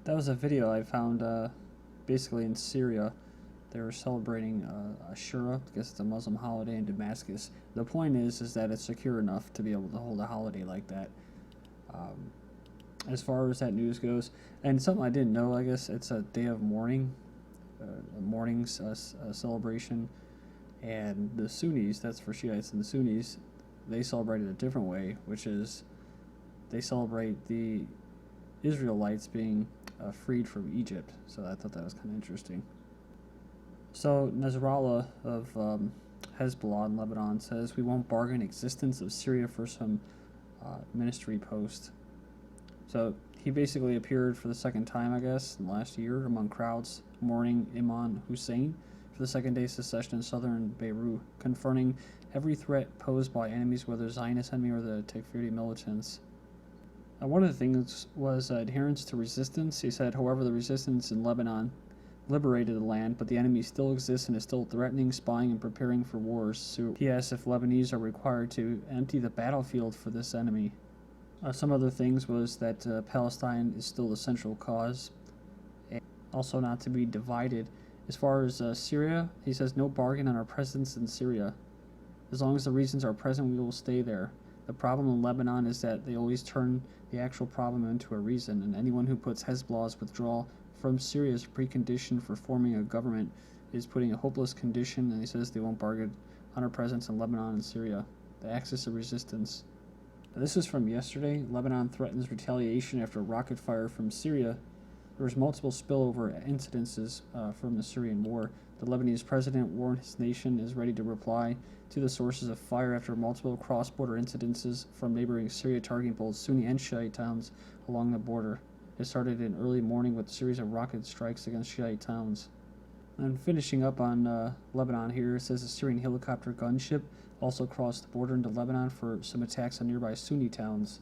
That was a video I found basically in Syria. They were celebrating Ashura because it's a Muslim holiday in Damascus. The point is that it's secure enough to be able to hold a holiday like that. Um, as far as that news goes, and something I didn't know, I guess it's a day of mourning, a mourning celebration, and the Sunnis, that's for Shiites, and the Sunnis, they celebrate it a different way, which is they celebrate the Israelites being freed from Egypt. So I thought that was kind of interesting. So Nasrallah of Hezbollah in Lebanon says we won't bargain existence of Syria for some ministry post. So he basically appeared for the second time, I guess, in the last year among crowds mourning Imam Hussein for the second day secession in southern Beirut, confronting every threat posed by enemies, whether Zionist enemy or the Takfiri militants. One of the things was adherence to resistance. He said, however, the resistance in Lebanon liberated the land, but the enemy still exists and is still threatening, spying, and preparing for wars. So he asked if Lebanese are required to empty the battlefield for this enemy. Some other things was that Palestine is still the central cause, and also not to be divided. As far as Syria, he says no bargain on our presence in Syria. As long as the reasons are present, we will stay there. The problem in Lebanon is that they always turn the actual problem into a reason, and anyone who puts Hezbollah's withdrawal from Syria as a precondition for forming a government is putting a hopeless condition, and he says they won't bargain on our presence in Lebanon and Syria. The axis of resistance. Now, this is from yesterday. Lebanon threatens retaliation after rocket fire from Syria. There was multiple spillover incidences from the Syrian war. The Lebanese president warned his nation is ready to reply to the sources of fire after multiple cross-border incidences from neighboring Syria targeting both Sunni and Shiite towns along the border. It started in early morning with a series of rocket strikes against Shiite towns. And finishing up on Lebanon here, it says a Syrian helicopter gunship also crossed the border into Lebanon for some attacks on nearby Sunni towns,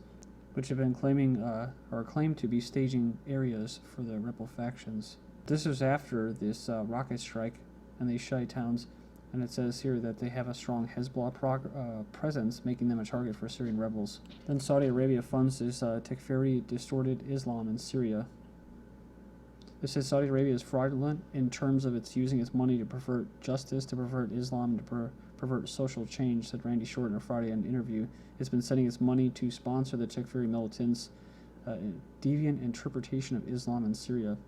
which have been claimed to be staging areas for the rebel factions. This was after this rocket strike in these Shiite towns, and it says here that they have a strong Hezbollah presence, making them a target for Syrian rebels. Then Saudi Arabia funds this Takfiri distorted Islam in Syria. It says Saudi Arabia is fraudulent in terms of its using its money to pervert justice, to pervert Islam, to pervert social change, said Randy Short in a Friday interview. It's been sending its money to sponsor the Takfiri militants' deviant interpretation of Islam in Syria.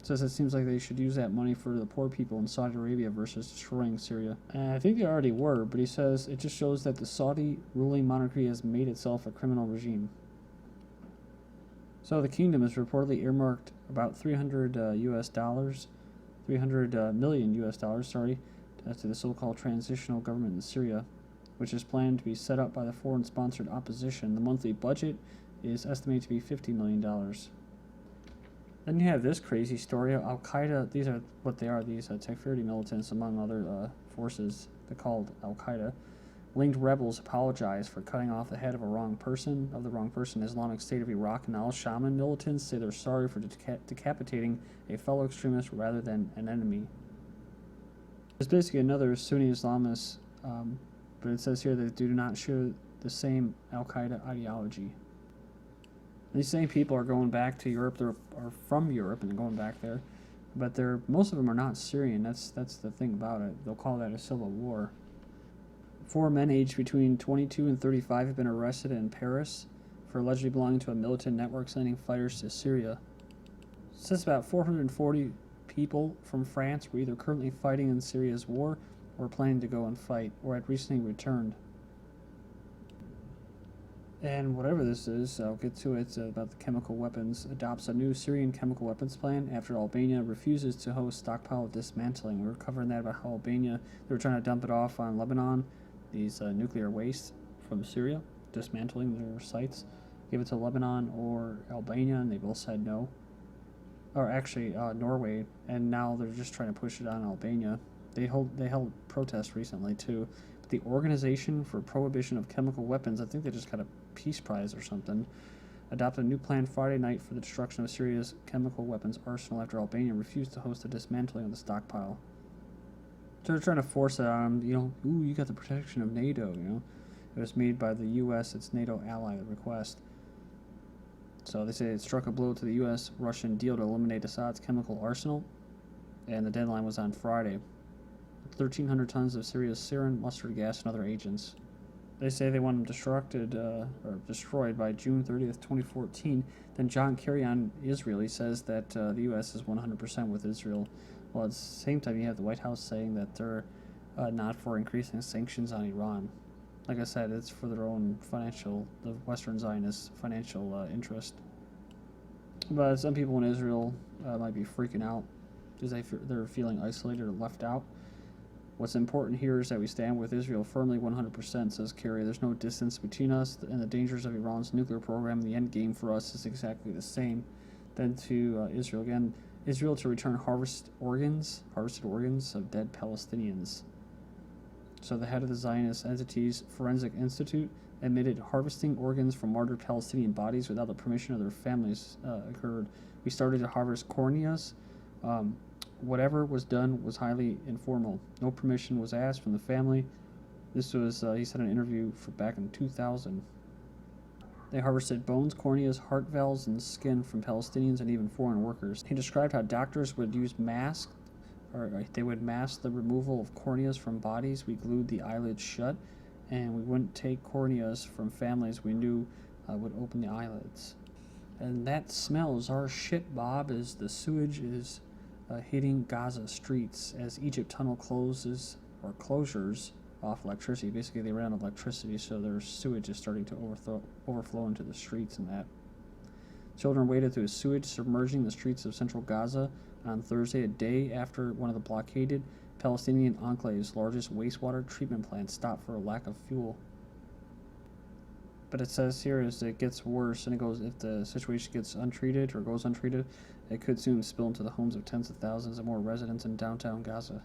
It says it seems like they should use that money for the poor people in Saudi Arabia versus destroying Syria. And I think they already were, but he says it just shows that the Saudi ruling monarchy has made itself a criminal regime. So the kingdom has reportedly earmarked about $300 million US dollars, to the so-called transitional government in Syria, which is planned to be set up by the foreign-sponsored opposition. The monthly budget is estimated to be $50 million. Then you have this crazy story. Al-Qaeda, these are what they are, these Takfiri militants, among other forces, they're called Al-Qaeda. Linked rebels apologize for cutting off the head of the wrong person. Islamic State of Iraq and al-Shaman militants say they're sorry for decapitating a fellow extremist rather than an enemy. There's basically another Sunni Islamist, but it says here that they do not share the same Al-Qaeda ideology. These same people are going back to Europe. They're from Europe and they're going back there, but most of them are not Syrian. That's the thing about it. They'll call that a civil war. 4 men aged between 22 and 35 have been arrested in Paris for allegedly belonging to a militant network sending fighters to Syria. It says about 440 people from France were either currently fighting in Syria's war or planning to go and fight, or had recently returned. And whatever this is, I'll get to it, about the chemical weapons, adopts a new Syrian chemical weapons plan after Albania refuses to host stockpile dismantling. We were covering that about how Albania, they were trying to dump it off on Lebanon, these nuclear waste from Syria, dismantling their sites, give it to Lebanon or Albania, and they both said no. Or actually, Norway, and now they're just trying to push it on Albania. They held protests recently too. But the Organization for Prohibition of Chemical Weapons, I think they just got a Peace Prize or something, adopted a new plan Friday night for the destruction of Syria's chemical weapons arsenal after Albania refused to host the dismantling of the stockpile. So they're trying to force it on them, ooh, you got the protection of NATO, It was made by the U.S., its NATO ally, the request. So they say it struck a blow to the U.S.-Russian deal to eliminate Assad's chemical arsenal, and the deadline was on Friday. 1,300 tons of Syria's sarin, mustard gas, and other agents. They say they want them destroyed by June 30th, 2014. Then John Kerry on Israel, he says that the U.S. is 100% with Israel. Well, at the same time, you have the White House saying that they're not for increasing sanctions on Iran. Like I said, it's for their own the Western Zionist financial interest. But some people in Israel might be freaking out because they're feeling isolated or left out. What's important here is that we stand with Israel firmly 100%, says Kerry. There's no distance between us and the dangers of Iran's nuclear program. The end game for us is exactly the same. Then to Israel again. Israel to return harvested organs of dead Palestinians. So the head of the Zionist entity's Forensic Institute admitted harvesting organs from martyred Palestinian bodies without the permission of their families occurred. We started to harvest corneas. Whatever was done was highly informal. No permission was asked from the family. This was, he said in an interview back in 2000. They harvested bones, corneas, heart valves, and skin from Palestinians and even foreign workers. He described how doctors would use masks, or they would mask the removal of corneas from bodies. We glued the eyelids shut, and we wouldn't take corneas from families we knew would open the eyelids. And that smells our shit, Bob, as the sewage is hitting Gaza streets as Egypt tunnel closures off electricity. Basically, they ran out of electricity, so their sewage is starting to overflow into the streets and that. Children waded through sewage, submerging the streets of central Gaza on Thursday, a day after one of the blockaded Palestinian enclave's largest wastewater treatment plants stopped for a lack of fuel. But it says here as it gets worse, and it goes, if the situation gets untreated or goes untreated, it could soon spill into the homes of tens of thousands of more residents in downtown Gaza.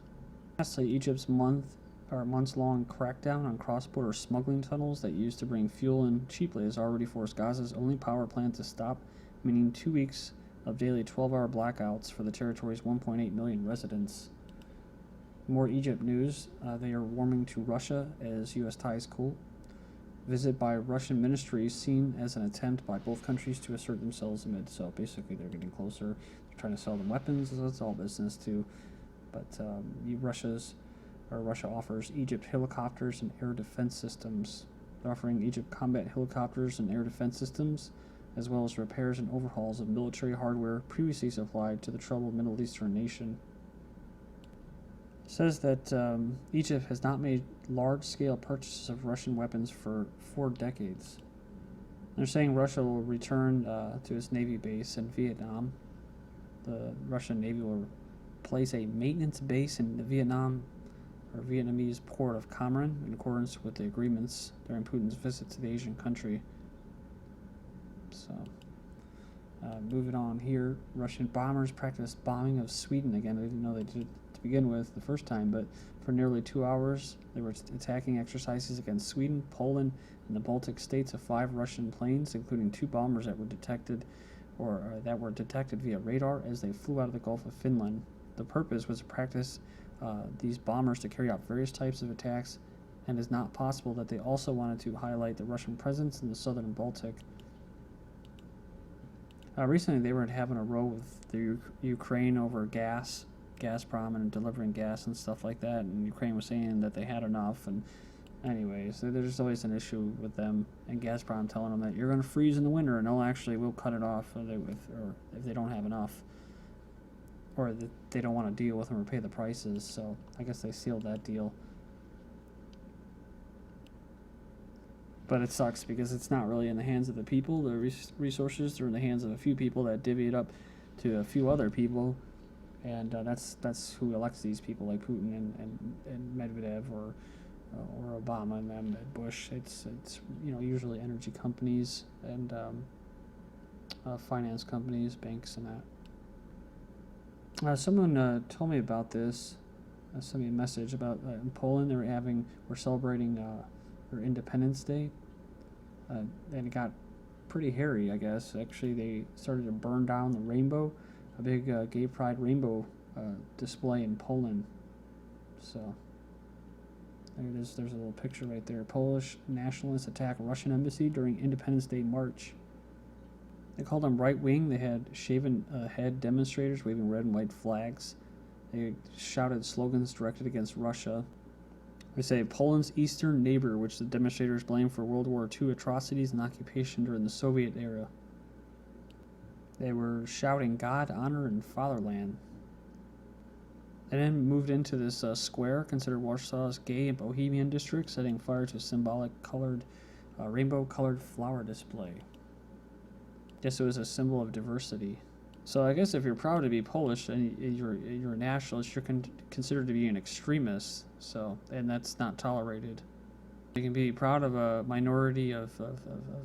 Lastly, Egypt's months-long crackdown on cross-border smuggling tunnels that used to bring fuel in cheaply has already forced Gaza's only power plant to stop, meaning 2 weeks of daily 12-hour blackouts for the territory's 1.8 million residents. More Egypt news. They are warming to Russia as U.S. ties cool. Visit by Russian ministries seen as an attempt by both countries to assert themselves amid. So basically, they're getting closer. They're trying to sell them weapons. So it's all business too. But Russia offers Egypt helicopters and air defense systems. They're offering Egypt combat helicopters and air defense systems, as well as repairs and overhauls of military hardware previously supplied to the troubled Middle Eastern nation. It says that Egypt has not made large-scale purchases of Russian weapons for 4 decades. They're saying Russia will return to its Navy base in Vietnam. The Russian Navy will place a maintenance base in the Vietnamese port of Cam Ranh in accordance with the agreements during Putin's visit to the Asian country. So, moving on here, Russian bombers practiced bombing of Sweden again. They didn't know they did to begin with the first time, but for nearly 2 hours, they were attacking exercises against Sweden, Poland, and the Baltic states of 5 Russian planes, including 2 bombers that were detected via radar as they flew out of the Gulf of Finland. The purpose was to practice these bombers to carry out various types of attacks, and it's not possible that they also wanted to highlight the Russian presence in the southern Baltic. Recently, they were having a row with the Ukraine over Gazprom and delivering gas and stuff like that, and Ukraine was saying that they had enough. And anyways, there's always an issue with them and Gazprom telling them that you're going to freeze in the winter, and we'll cut it off if they don't have enough, or that they don't want to deal with them or pay the prices. So I guess they sealed that deal. But it sucks because it's not really in the hands of the people. The resources are in the hands of a few people that divvy it up to a few other people, and that's who elects these people, like Putin and Medvedev or Obama and Bush. It's usually energy companies and finance companies, banks, and that. Someone told me about this. Sent me a message about in Poland we're celebrating their Independence Day, and it got pretty hairy, I guess. Actually, they started to burn down the rainbow, a big gay pride rainbow display in Poland. So there it is. There's a little picture right there. Polish nationalists attack Russian embassy during Independence Day march. They called them right wing. They had shaven head demonstrators waving red and white flags. They shouted slogans directed against Russia. They say Poland's eastern neighbor, which the demonstrators blamed for World War II atrocities and occupation during the Soviet era. They were shouting God, honor, and fatherland. They then moved into this square, considered Warsaw's gay and bohemian district, setting fire to a symbolic rainbow-colored flower display. Guess it was a symbol of diversity. So I guess if you're proud to be Polish and you're a nationalist, you're considered to be an extremist. So, and that's not tolerated. You can be proud of a minority of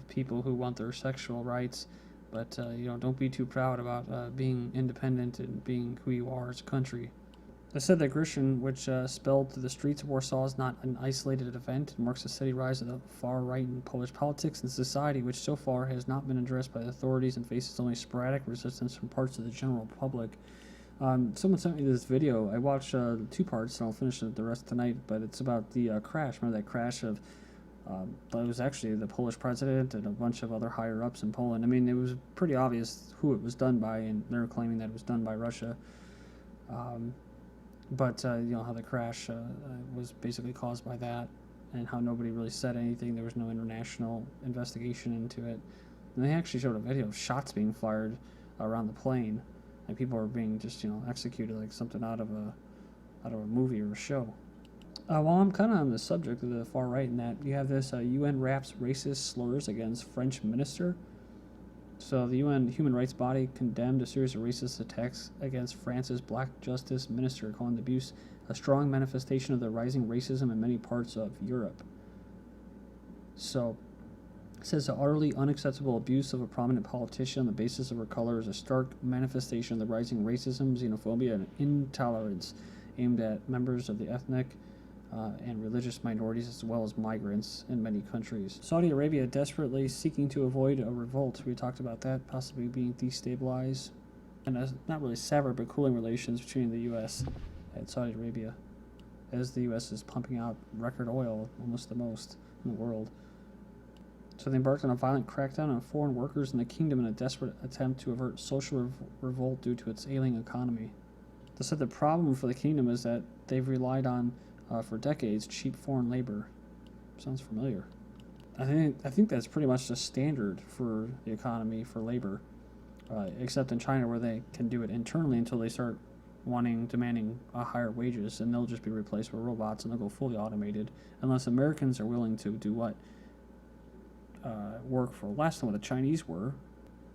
people who want their sexual rights, but don't be too proud about being independent and being who you are as a country. They said that aggression, which spelled through the streets of Warsaw, is not an isolated event. It marks a steady rise of the far right in Polish politics and society, which so far has not been addressed by the authorities and faces only sporadic resistance from parts of the general public. Someone sent me this video. I watched 2 parts, and I'll finish it the rest tonight, but it's about the crash. Remember that crash of, it was actually the Polish president and a bunch of other higher-ups in Poland. I mean, it was pretty obvious who it was done by, and they're claiming that it was done by Russia. But how the crash was basically caused by that, and how nobody really said anything. There was no international investigation into it. And they actually showed a video of shots being fired around the plane, and people were being just executed like something out of a movie or a show. While I'm kind of on the subject of the far right, in that you have this UN wraps racist slurs against French minister. So the UN human rights body condemned a series of racist attacks against France's black justice minister, calling the abuse a strong manifestation of the rising racism in many parts of Europe. So it says the utterly unacceptable abuse of a prominent politician on the basis of her color is a stark manifestation of the rising racism, xenophobia, and intolerance aimed at members of the ethnic and religious minorities as well as migrants in many countries. Saudi Arabia desperately seeking to avoid a revolt. We talked about that possibly being destabilized. And not really severed, but cooling relations between the U.S. and Saudi Arabia, as the U.S. is pumping out record oil, almost the most in the world. So they embarked on a violent crackdown on foreign workers in the kingdom in a desperate attempt to avert social revolt due to its ailing economy. They said the problem for the kingdom is that they've relied on for decades, cheap foreign labor. Sounds familiar. I think that's pretty much the standard for the economy for labor, except in China where they can do it internally until they start demanding higher wages, and they'll just be replaced with robots and they'll go fully automated, unless Americans are willing to do what? Work for less than what the Chinese were,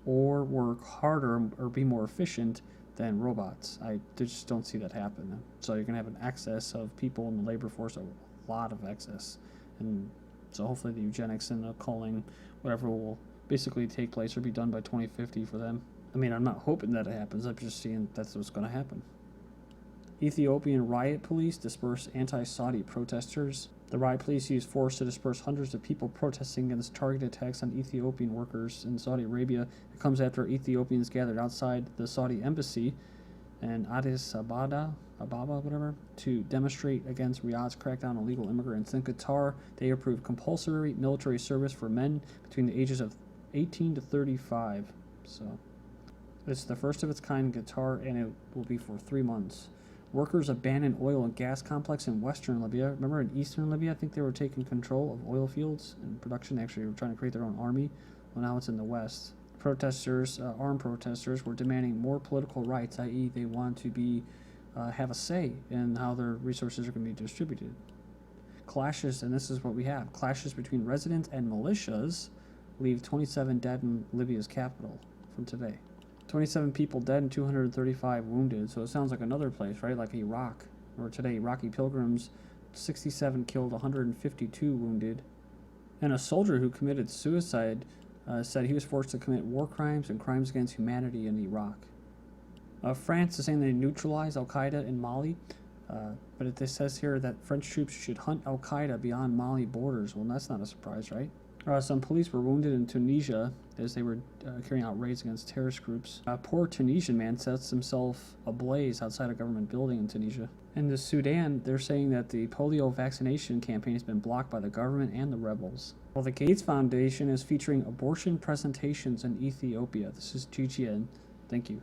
or work harder or be more efficient than robots. I just don't see that happen. So you're going to have an excess of people in the labor force, a lot of excess. And so hopefully the eugenics and the culling, whatever, will basically take place or be done by 2050 for them. I mean, I'm not hoping that it happens. I'm just seeing that's what's going to happen. Ethiopian riot police disperse anti-Saudi protesters. The riot police used force to disperse hundreds of people protesting against targeted attacks on Ethiopian workers in Saudi Arabia. It comes after Ethiopians gathered outside the Saudi embassy in Addis Ababa, to demonstrate against Riyadh's crackdown on illegal immigrants. In Qatar, they approved compulsory military service for men between the ages of 18 to 35. So it's the first of its kind in Qatar, and it will be for 3 months. Workers abandoned oil and gas complex in western Libya. Remember in eastern Libya, I think they were taking control of oil fields and production. Actually, were trying to create their own army. Well, now it's in the west. Armed protesters, were demanding more political rights, i.e. they want to have a say in how their resources are going to be distributed. Clashes, and this is what we have, clashes between residents and militias leave 27 dead in Libya's capital from today. 27 people dead and 235 wounded. So it sounds like another place, right? Like Iraq, where today Iraqi pilgrims, 67 killed, 152 wounded. And a soldier who committed suicide said he was forced to commit war crimes and crimes against humanity in Iraq. France is saying they neutralized al-Qaeda in Mali, but it says here that French troops should hunt al-Qaeda beyond Mali borders. Well, that's not a surprise, right? Some police were wounded in Tunisia as they were carrying out raids against terrorist groups. A poor Tunisian man sets himself ablaze outside a government building in Tunisia. In the Sudan, they're saying that the polio vaccination campaign has been blocked by the government and the rebels. Well, the Gates Foundation is featuring abortion presentations in Ethiopia. This is GGN. Thank you.